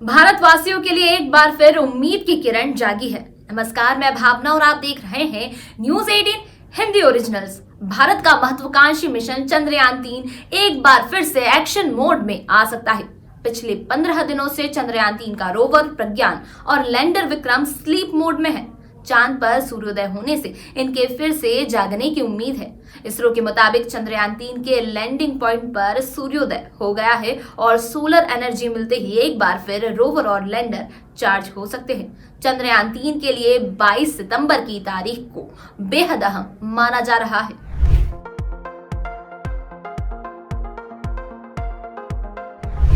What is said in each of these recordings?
भारतवासियों के लिए एक बार फिर उम्मीद की किरण जागी है। नमस्कार, मैं भावना और आप देख रहे हैं न्यूज 18 हिंदी ओरिजिनल्स। भारत का महत्वाकांक्षी मिशन चंद्रयान-3 एक बार फिर से एक्शन मोड में आ सकता है। पिछले 15 दिनों से चंद्रयान-3 का रोवर प्रज्ञान और लैंडर विक्रम स्लीप मोड में है। चांद पर सूर्योदय होने से इनके फिर से जागने की उम्मीद है। इसरो के मुताबिक चंद्रयान-3 के लैंडिंग पॉइंट पर सूर्योदय हो गया है और सोलर एनर्जी मिलते ही एक बार फिर रोवर और लैंडर चार्ज हो सकते हैं। चंद्रयान-3 के लिए 22 सितंबर की तारीख को बेहद अहम माना जा रहा है।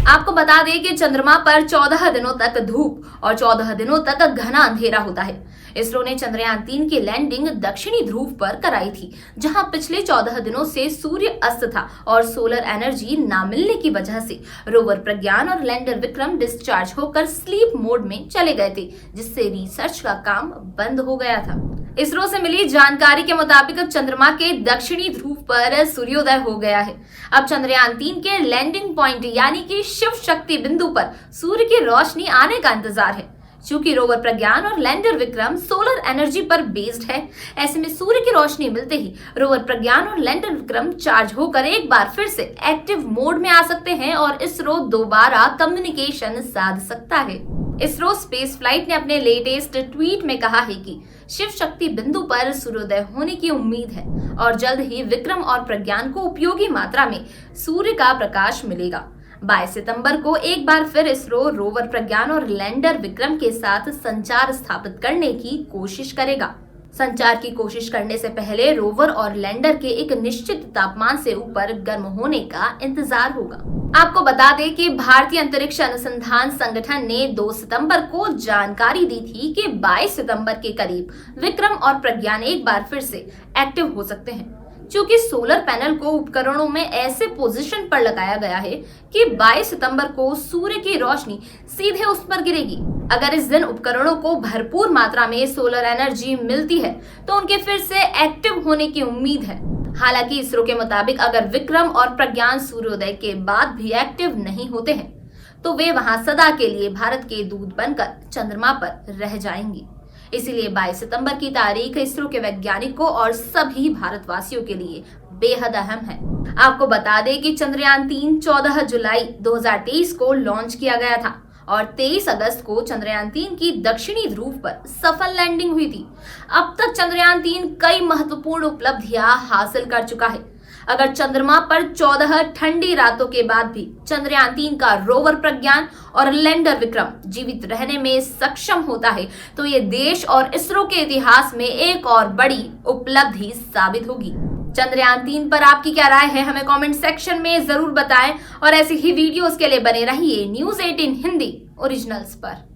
आपको बता दें कि चंद्रमा पर 14 दिनों तक धूप और 14 दिनों तक घना अंधेरा होता है। इसरो ने चंद्रयान-3 की लैंडिंग दक्षिणी ध्रुव पर कराई थी, जहां पिछले 14 दिनों से सूर्य अस्त था और सोलर एनर्जी ना मिलने की वजह से रोवर प्रज्ञान और लैंडर विक्रम डिस्चार्ज होकर स्लीप मोड में चले गए थे, जिससे रिसर्च का काम बंद हो गया था। इसरो से मिली जानकारी के मुताबिक अब चंद्रमा के दक्षिणी ध्रुव पर सूर्योदय हो गया है। अब चंद्रयान-3 के लैंडिंग पॉइंट यानी कि शिव शक्ति बिंदु पर सूर्य की रोशनी आने का इंतजार है। चूंकि रोवर प्रज्ञान और लैंडर विक्रम सोलर एनर्जी पर बेस्ड है, ऐसे में सूर्य की रोशनी मिलते ही रोवर प्रज्ञान और लैंडर विक्रम चार्ज होकर एक बार फिर से एक्टिव मोड में आ सकते हैं और इसरो दोबारा कम्युनिकेशन साध सकता है। इसरो स्पेस फ्लाइट ने अपने लेटेस्ट ट्वीट में कहा है कि शिव शक्ति बिंदु पर सूर्योदय होने की उम्मीद है और जल्द ही विक्रम और प्रज्ञान को उपयोगी मात्रा में सूर्य का प्रकाश मिलेगा। 22 सितंबर को एक बार फिर इसरो रोवर प्रज्ञान और लैंडर विक्रम के साथ संचार स्थापित करने की कोशिश करेगा। संचार की कोशिश करने से पहले रोवर और लैंडर के एक निश्चित तापमान से ऊपर गर्म होने का इंतजार होगा। आपको बता दें कि भारतीय अंतरिक्ष अनुसंधान संगठन ने 2 सितंबर को जानकारी दी थी कि 22 सितंबर के करीब विक्रम और प्रज्ञान एक बार फिर से एक्टिव हो सकते हैं। चूंकि सोलर पैनल को उपकरणों में ऐसे पोजीशन पर लगाया गया है कि 22 सितंबर को सूर्य की रोशनी सीधे उस पर गिरेगी। अगर इस दिन उपकरणों को भरपूर मात्रा में सोलर एनर्जी मिलती है तो उनके फिर से एक्टिव होने की उम्मीद है। हालांकि इसरो के मुताबिक अगर विक्रम और प्रज्ञान सूर्योदय के बाद भी एक्टिव नहीं होते हैं तो वे वहां सदा के लिए भारत के दूत बनकर चंद्रमा पर रह जाएंगे। इसीलिए 22 सितंबर की तारीख इसरो के वैज्ञानिकों और सभी भारतवासियों के लिए बेहद अहम है। आपको बता दें कि चंद्रयान-3 14 जुलाई 2023 को लॉन्च किया गया था और 23 अगस्त को चंद्रयान-3 की दक्षिणी ध्रुव पर सफल लैंडिंग हुई थी। अब तक चंद्रयान-3 कई महत्वपूर्ण उपलब्धियां हासिल कर चुका है। अगर चंद्रमा पर 14 ठंडी रातों के बाद भी चंद्रयान-3 का रोवर प्रज्ञान और लैंडर विक्रम जीवित रहने में सक्षम होता है तो ये देश और इसरो के इतिहास में एक और बड़ी उपलब्धि साबित होगी। चंद्रयान-3 पर आपकी क्या राय है, हमें कमेंट सेक्शन में जरूर बताएं और ऐसी ही वीडियोस के लिए बने रहिए न्यूज 18 हिंदी ओरिजिनल्स पर।